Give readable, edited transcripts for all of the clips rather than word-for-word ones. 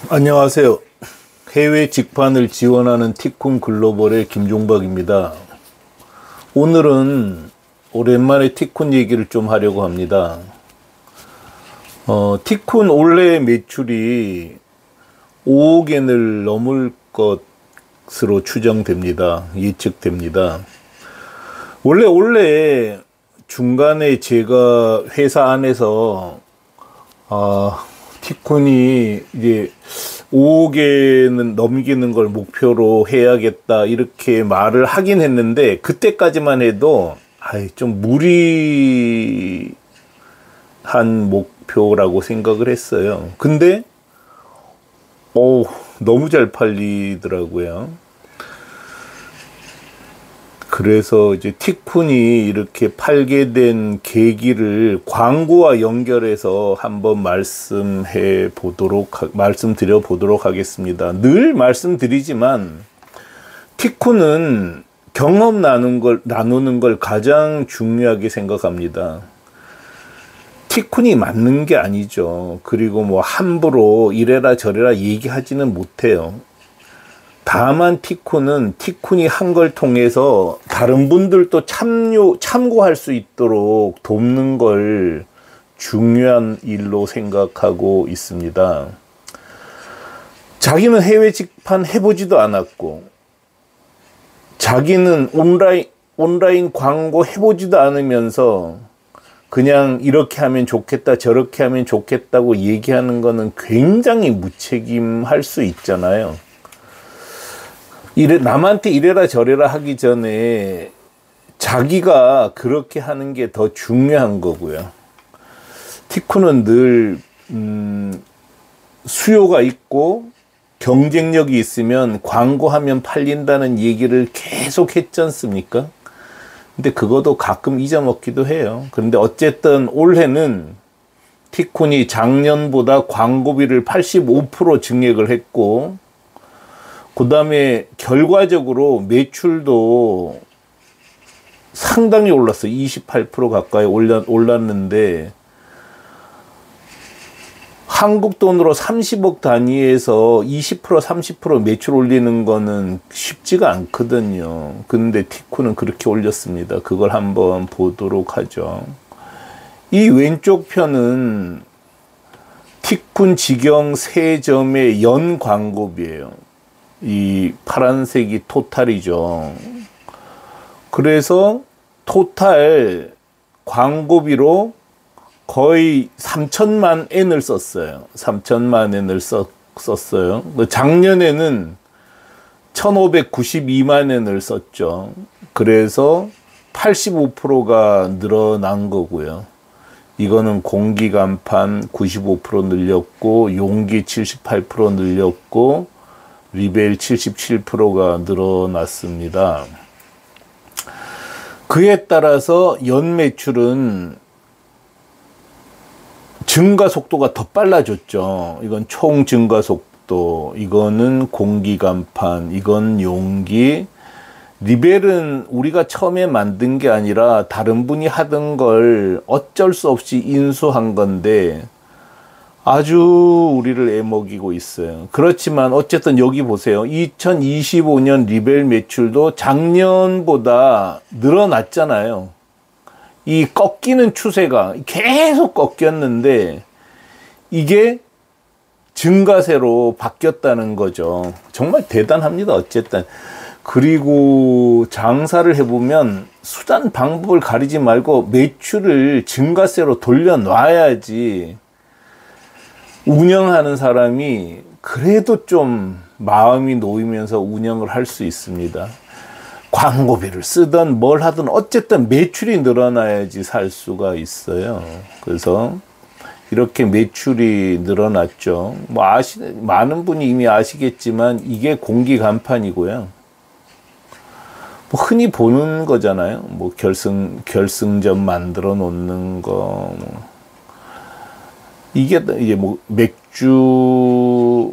안녕하세요. 해외 직판을 지원하는 티쿤 글로벌의 김종박입니다. 오늘은 오랜만에 티쿤 얘기를 좀 하려고 합니다. 티쿤 올해 매출이 5억 엔을 넘을 것으로 추정됩니다. 예측됩니다. 원래 중간에 제가 회사 안에서 티쿤이 이제 5억에는 넘기는 걸 목표로 해야겠다 이렇게 말을 하긴 했는데, 그때까지만 해도 좀 무리한 목표라고 생각을 했어요. 근데 너무 잘 팔리더라고요. 그래서 이제 티쿤이 이렇게 팔게 된 계기를 광고와 연결해서 한번 말씀드려 보도록 하겠습니다. 늘 말씀드리지만 티쿤은 경험 나누는 걸 가장 중요하게 생각합니다. 티쿤이 맞는 게 아니죠. 그리고 뭐 함부로 이래라 저래라 얘기하지는 못해요. 다만 티쿤이 한 걸 통해서 다른 분들도 참고할 수 있도록 돕는 걸 중요한 일로 생각하고 있습니다. 자기는 해외 직판 해보지도 않았고, 자기는 온라인 광고 해보지도 않으면서 그냥 이렇게 하면 좋겠다 저렇게 하면 좋겠다고 얘기하는 거는 굉장히 무책임할 수 있잖아요. 남한테 이래라 저래라 하기 전에 자기가 그렇게 하는 게 더 중요한 거고요. 티쿤은 늘 수요가 있고 경쟁력이 있으면 광고하면 팔린다는 얘기를 계속 했지 않습니까? 근데 그것도 가끔 잊어먹기도 해요. 그런데 어쨌든 올해는 티쿤이 작년보다 광고비를 85% 증액을 했고, 그 다음에 결과적으로 매출도 상당히 올랐어요. 28% 가까이 올랐는데, 한국 돈으로 30억 단위에서 20% 30% 매출 올리는 거는 쉽지가 않거든요. 근데 티쿤은 그렇게 올렸습니다. 그걸 한번 보도록 하죠. 이 왼쪽 편은 티쿤 직영 3점의 연 광고비예요. 이 파란색이 토탈이죠. 그래서 토탈 광고비로 거의 3천만 엔을 썼어요. 3천만 엔을 썼어요. 작년에는 1592만 엔을 썼죠. 그래서 85%가 늘어난 거고요. 이거는 공기 간판 95% 늘렸고, 용기 78% 늘렸고, 리벨 77%가 늘어났습니다. 그에 따라서 연 매출은 증가 속도가 더 빨라졌죠. 이건 총 증가 속도, 이거는 공기 간판, 이건 용기. 리벨은 우리가 처음에 만든 게 아니라 다른 분이 하던 걸 어쩔 수 없이 인수한 건데 아주 우리를 애먹이고 있어요. 그렇지만 어쨌든 여기 보세요. 2025년 리벨 매출도 작년보다 늘어났잖아요. 이 꺾이는 추세가 계속 꺾였는데 이게 증가세로 바뀌었다는 거죠. 정말 대단합니다. 어쨌든. 그리고 장사를 해보면 수단 방법을 가리지 말고 매출을 증가세로 돌려놔야지 운영하는 사람이 그래도 좀 마음이 놓이면서 운영을 할 수 있습니다. 광고비를 쓰든 뭘 하든 어쨌든 매출이 늘어나야지 살 수가 있어요. 그래서 이렇게 매출이 늘어났죠. 많은 분이 이미 아시겠지만 이게 공기 간판이고요. 흔히 보는 거잖아요. 결승점 만들어 놓는 거. 이게 이제 맥주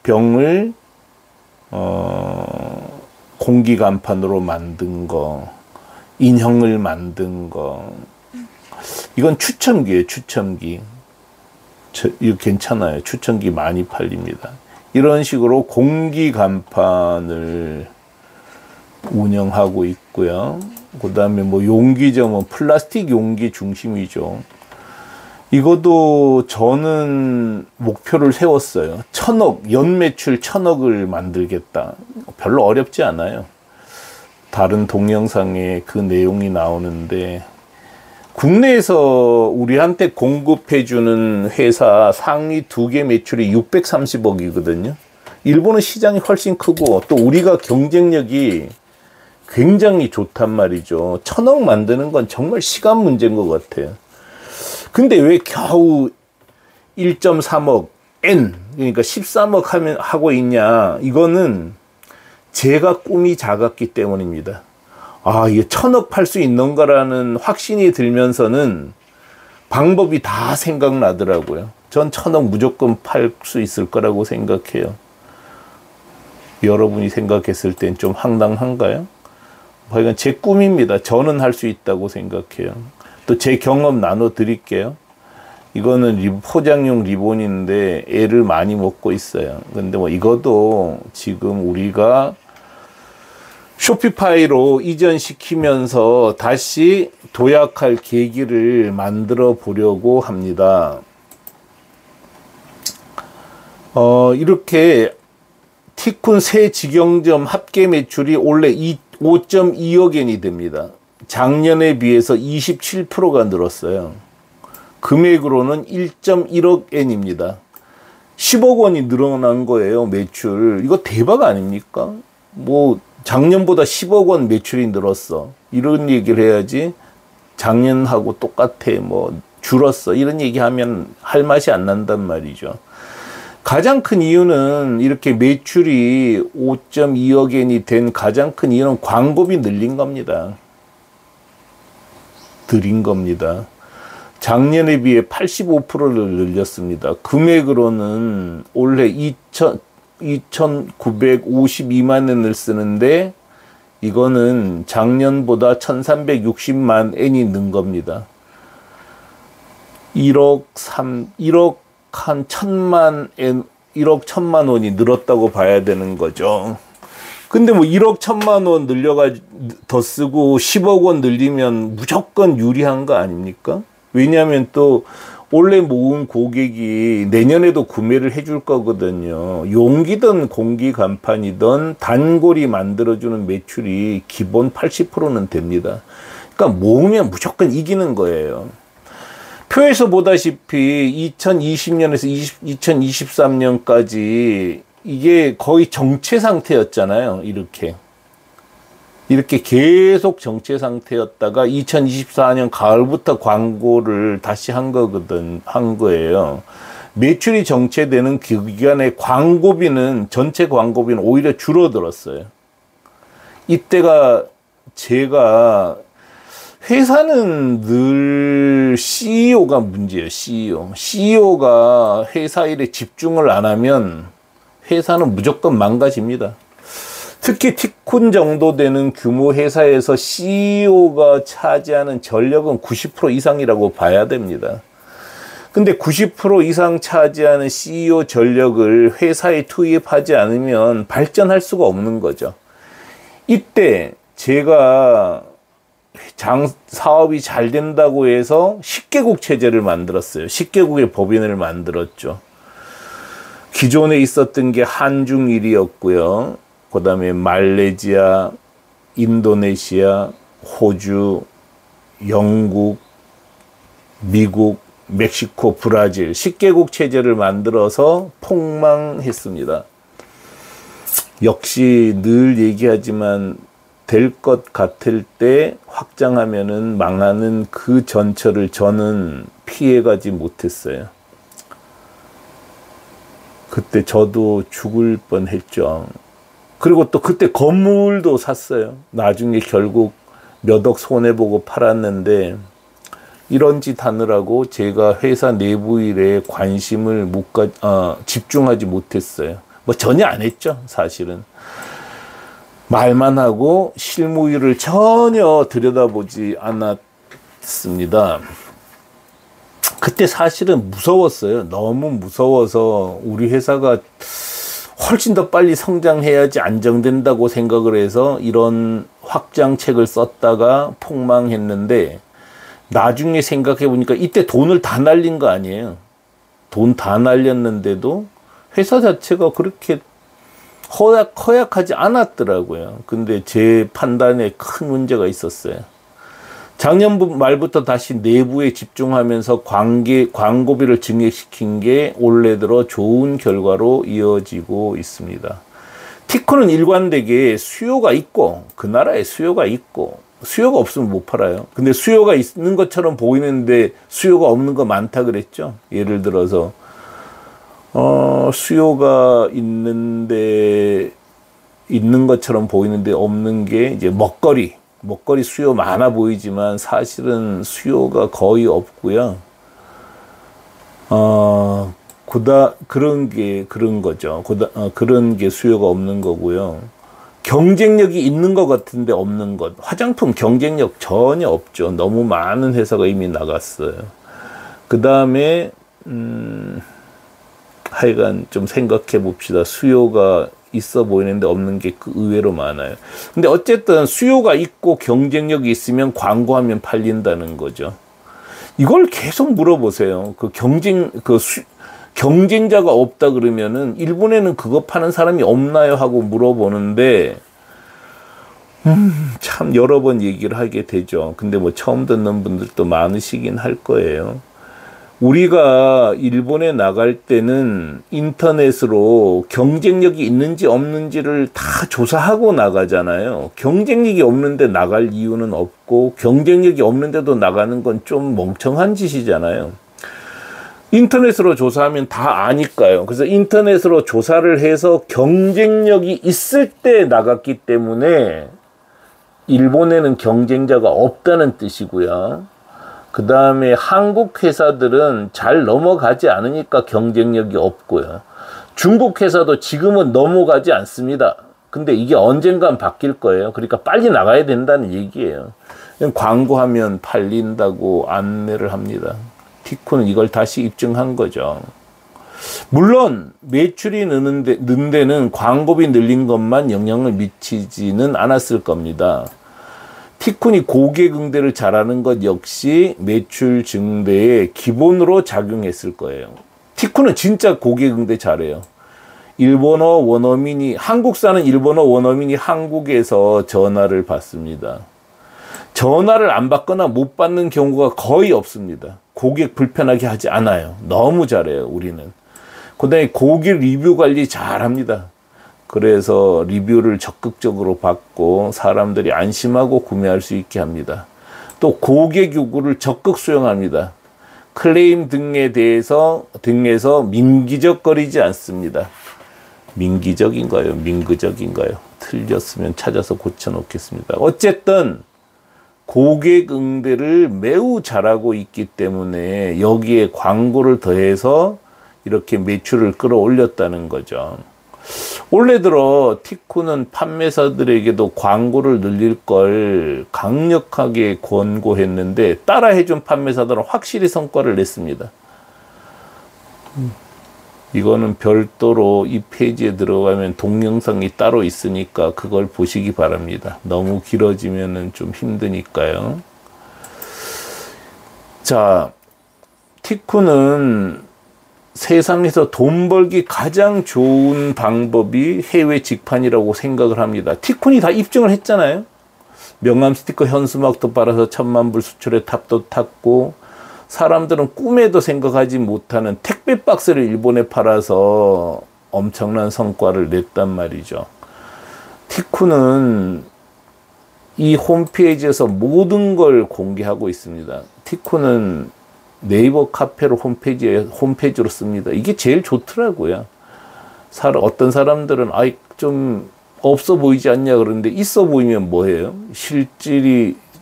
병을 공기 간판으로 만든 거, 인형을 만든 거. 이건 추첨기예요, 추첨기. 이거 괜찮아요. 추천기 많이 팔립니다. 이런 식으로 공기 간판을 운영하고 있고요. 그 다음에 뭐 용기점은 플라스틱 용기 중심이죠. 이것도 저는 목표를 세웠어요. 1000억, 연매출 1000억을 만들겠다. 별로 어렵지 않아요. 다른 동영상에 그 내용이 나오는데, 국내에서 우리한테 공급해주는 회사 상위 2개 매출이 630억이거든요. 일본은 시장이 훨씬 크고, 또 우리가 경쟁력이 굉장히 좋단 말이죠. 1000억 만드는 건 정말 시간 문제인 것 같아요. 근데 왜 겨우 1.3억 N, 그러니까 13억 하고 있냐? 이거는 제가 꿈이 작았기 때문입니다. 아, 이게 1000억 팔 수 있는가라는 확신이 들면서는 방법이 다 생각나더라고요. 전 1000억 무조건 팔 수 있을 거라고 생각해요. 여러분이 생각했을 땐 좀 황당한가요? 하여간 제 꿈입니다. 저는 할 수 있다고 생각해요. 또 제 경험 나눠 드릴게요. 이거는 포장용 리본인데 애를 많이 먹고 있어요. 근데 뭐 이것도 지금 우리가 쇼피파이로 이전시키면서 다시 도약할 계기를 만들어 보려고 합니다. 이렇게 티쿤 새 직영점 합계 매출이 올해 5.2억 엔이 됩니다. 작년에 비해서 27%가 늘었어요. 금액으로는 1.1억 엔입니다. 10억 원이 늘어난 거예요, 매출. 이거 대박 아닙니까? 뭐 작년보다 10억 원 매출이 늘었어. 이런 얘기를 해야지. 작년하고 똑같아. 뭐 줄었어. 이런 얘기하면 할 맛이 안 난단 말이죠. 가장 큰 이유는 이렇게 매출이 5.2억 엔이 된 가장 큰 이유는 광고비 늘린 겁니다. 드린 겁니다. 작년에 비해 85%를 늘렸습니다. 금액으로는 올해 2,952만 엔을 쓰는데 이거는 작년보다 1,360만 엔이 는 겁니다. 1억 한 1억 1,000만 원이 늘었다고 봐야 되는 거죠. 근데 뭐 1억 1,000만 원 늘려가지고 더 쓰고 10억 원 늘리면 무조건 유리한 거 아닙니까? 왜냐하면 또 원래 모은 고객이 내년에도 구매를 해줄 거거든요. 용기든 공기 간판이든 단골이 만들어주는 매출이 기본 80%는 됩니다. 그러니까 모으면 무조건 이기는 거예요. 표에서 보다시피 2020년에서 2023년까지 이게 거의 정체 상태였잖아요. 이렇게 계속 정체 상태였다가 2024년 가을부터 광고를 다시 한 거예요. 매출이 정체되는 그 기간에 전체 광고비는 오히려 줄어들었어요. 이때가 제가 회사는 늘 CEO가 문제예요. CEO가 회사 일에 집중을 안 하면 회사는 무조건 망가집니다. 특히 티쿤 정도 되는 규모 회사에서 CEO가 차지하는 전력은 90% 이상이라고 봐야 됩니다. 근데 90% 이상 차지하는 CEO 전력을 회사에 투입하지 않으면 발전할 수가 없는 거죠. 이때 제가 사업이 잘 된다고 해서 10개국 체제를 만들었어요. 10개국의 법인을 만들었죠. 기존에 있었던 게 한중일이었고요. 그 다음에 말레이시아, 인도네시아, 호주, 영국, 미국, 멕시코, 브라질 10개국 체제를 만들어서 폭망했습니다. 역시 늘 얘기하지만 될 것 같을 때 확장하면은 망하는 그 전철을 저는 피해가지 못했어요. 그때 저도 죽을 뻔했죠. 그리고 또 그때 건물도 샀어요. 나중에 결국 몇 억 손해보고 팔았는데 이런 짓 하느라고 제가 회사 내부 일에 관심을 집중하지 못했어요. 뭐 전혀 안 했죠, 사실은. 말만 하고 실무일을 전혀 들여다보지 않았습니다. 그때 사실은 무서웠어요. 너무 무서워서 우리 회사가 훨씬 더 빨리 성장해야지 안정된다고 생각을 해서 이런 확장책을 썼다가 폭망했는데, 나중에 생각해 보니까 이때 돈을 다 날린 거 아니에요. 돈 다 날렸는데도 회사 자체가 그렇게 허약하지 않았더라고요. 근데 제 판단에 큰 문제가 있었어요. 작년 말부터 다시 내부에 집중하면서 광고비를 증액시킨 게 올해 들어 좋은 결과로 이어지고 있습니다. 티코는 일관되게 수요가 있고, 그 나라에 수요가 있고, 수요가 없으면 못 팔아요. 근데 수요가 있는 것처럼 보이는데 수요가 없는 거 많다 그랬죠. 예를 들어서 수요가 있는 것처럼 보이는데 없는 게 이제 먹거리 수요 많아 보이지만 사실은 수요가 거의 없고요. 그런 거죠. 그런 게 수요가 없는 거고요. 경쟁력이 있는 것 같은데 없는 것. 화장품 경쟁력 전혀 없죠. 너무 많은 회사가 이미 나갔어요. 그 다음에 하여간 좀 생각해 봅시다. 수요가 있어 보이는데 없는 게 의외로 많아요. 근데 어쨌든 수요가 있고 경쟁력이 있으면 광고하면 팔린다는 거죠. 이걸 계속 물어보세요. 경쟁자가 없다 그러면은 일본에는 그거 파는 사람이 없나요? 하고 물어보는데, 참 여러 번 얘기를 하게 되죠. 근데 뭐 처음 듣는 분들도 많으시긴 할 거예요. 우리가 일본에 나갈 때는 인터넷으로 경쟁력이 있는지 없는지를 다 조사하고 나가잖아요. 경쟁력이 없는데 나갈 이유는 없고, 경쟁력이 없는데도 나가는 건 좀 멍청한 짓이잖아요. 인터넷으로 조사하면 다 아니까요. 그래서 인터넷으로 조사를 해서 경쟁력이 있을 때 나갔기 때문에 일본에는 경쟁자가 없다는 뜻이고요. 그 다음에 한국 회사들은 잘 넘어가지 않으니까 경쟁력이 없고요. 중국 회사도 지금은 넘어가지 않습니다. 근데 이게 언젠간 바뀔 거예요. 그러니까 빨리 나가야 된다는 얘기예요. 광고하면 팔린다고 안내를 합니다. 티코는 이걸 다시 입증한 거죠. 물론 매출이 는 데는 광고비 늘린 것만 영향을 미치지는 않았을 겁니다. 티쿤이 고객 응대를 잘하는 것 역시 매출 증대에 기본으로 작용했을 거예요. 티쿤은 진짜 고객 응대 잘해요. 한국 사는 일본어 원어민이 한국에서 전화를 받습니다. 전화를 안 받거나 못 받는 경우가 거의 없습니다. 고객 불편하게 하지 않아요. 너무 잘해요, 우리는. 그 다음에 고객 리뷰 관리 잘합니다. 그래서 리뷰를 적극적으로 받고 사람들이 안심하고 구매할 수 있게 합니다. 또 고객 요구를 적극 수용합니다. 클레임 등에서 민기적거리지 않습니다. 민기적인가요? 민그적인가요? 틀렸으면 찾아서 고쳐놓겠습니다. 어쨌든 고객 응대를 매우 잘하고 있기 때문에 여기에 광고를 더해서 이렇게 매출을 끌어올렸다는 거죠. 올해 들어 티코는 판매사들에게도 광고를 늘릴 걸 강력하게 권고했는데 따라해준 판매사들은 확실히 성과를 냈습니다. 이거는 별도로 이 페이지에 들어가면 동영상이 따로 있으니까 그걸 보시기 바랍니다. 너무 길어지면은 좀 힘드니까요. 자, 티코는 세상에서 돈 벌기 가장 좋은 방법이 해외 직판이라고 생각을 합니다. 티쿤이 다 입증을 했잖아요. 명함 스티커 현수막도 빨아서 1000만 불 수출의 탑도 탔고, 사람들은 꿈에도 생각하지 못하는 택배 박스를 일본에 팔아서 엄청난 성과를 냈단 말이죠. 티쿤은 이 홈페이지에서 모든 걸 공개하고 있습니다. 티쿤은 네이버 카페로 홈페이지로 씁니다. 이게 제일 좋더라고요. 어떤 사람들은 좀 없어 보이지 않냐 그러는데 있어 보이면 뭐예요?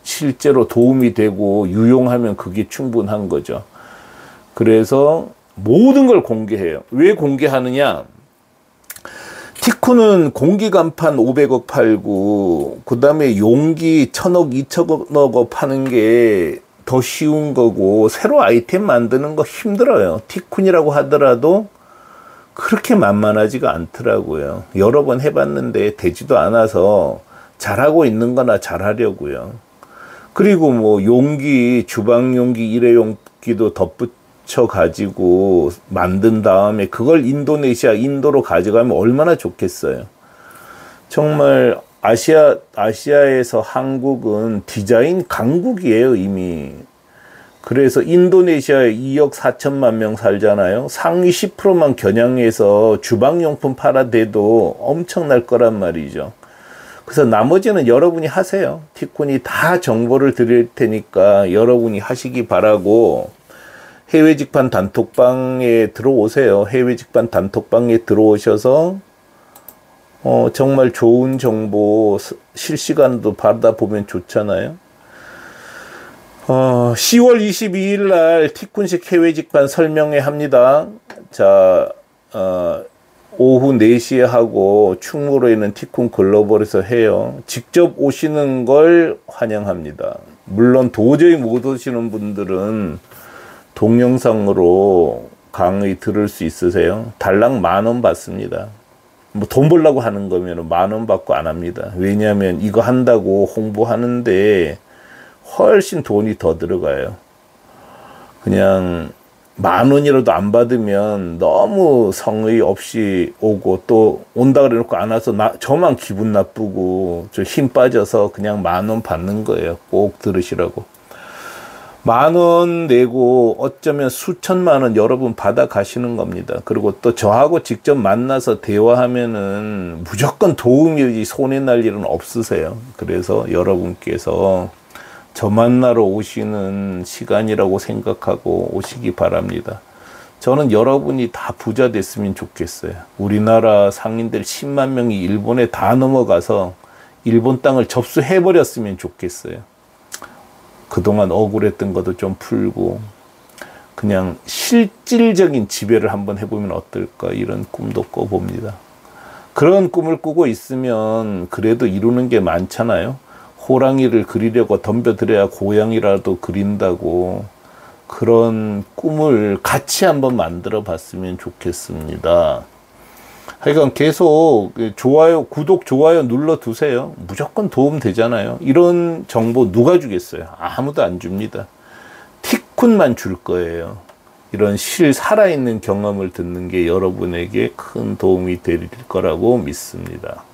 실제로 도움이 되고 유용하면 그게 충분한 거죠. 그래서 모든 걸 공개해요. 왜 공개하느냐? 티코는 공기 간판 500억 팔고, 그 다음에 용기 1000억, 2000억 파는 게 더 쉬운 거고 새로 아이템 만드는 거 힘들어요. 티쿤이라고 하더라도 그렇게 만만하지가 않더라고요. 여러 번 해봤는데 되지도 않아서 잘하고 있는 거나 잘하려고요. 그리고 뭐 용기, 주방 용기, 일회용기도 덧붙여 가지고 만든 다음에 그걸 인도로 가져가면 얼마나 좋겠어요. 정말 아시아에서 한국은 디자인 강국이에요, 이미. 그래서 인도네시아에 2억 4천만 명 살잖아요. 상위 10%만 겨냥해서 주방용품 팔아대도 엄청날 거란 말이죠. 그래서 나머지는 여러분이 하세요. 티쿤이 다 정보를 드릴 테니까 여러분이 하시기 바라고, 해외 직판 단톡방에 들어오세요. 해외 직판 단톡방에 들어오셔서 정말 좋은 정보 실시간도 받아보면 좋잖아요. 10월 22일 날 티쿤식 해외 직판 설명회 합니다. 자, 오후 4시에 하고 충무로에 있는 티쿤 글로벌에서 해요. 직접 오시는 걸 환영합니다. 물론 도저히 못 오시는 분들은 동영상으로 강의 들을 수 있으세요. 달랑 10,000원 받습니다. 뭐 돈 벌려고 하는 거면 10,000원 받고 안 합니다. 왜냐하면 이거 한다고 홍보하는데 훨씬 돈이 더 들어가요. 그냥 10,000원이라도 안 받으면 너무 성의 없이 오고, 또 온다 그래 놓고 안 와서 저만 기분 나쁘고 저 힘 빠져서 그냥 10,000원 받는 거예요. 꼭 들으시라고. 10,000원 내고 어쩌면 수천만 원 여러분 받아 가시는 겁니다. 그리고 또 저하고 직접 만나서 대화하면은 무조건 도움이 손해 날 일은 없으세요. 그래서 여러분께서 저 만나러 오시는 시간이라고 생각하고 오시기 바랍니다. 저는 여러분이 다 부자 됐으면 좋겠어요. 우리나라 상인들 10만 명이 일본에 다 넘어가서 일본 땅을 접수해버렸으면 좋겠어요. 그동안 억울했던 것도 좀 풀고 그냥 실질적인 지배를 한번 해보면 어떨까, 이런 꿈도 꿔봅니다. 그런 꿈을 꾸고 있으면 그래도 이루는 게 많잖아요. 호랑이를 그리려고 덤벼들어야 고양이라도 그린다고, 그런 꿈을 같이 한번 만들어 봤으면 좋겠습니다. 하여간 계속 구독, 좋아요 눌러 두세요. 무조건 도움 되잖아요. 이런 정보 누가 주겠어요? 아무도 안 줍니다. 티쿤만 줄 거예요. 이런 살아있는 경험을 듣는 게 여러분에게 큰 도움이 될 거라고 믿습니다.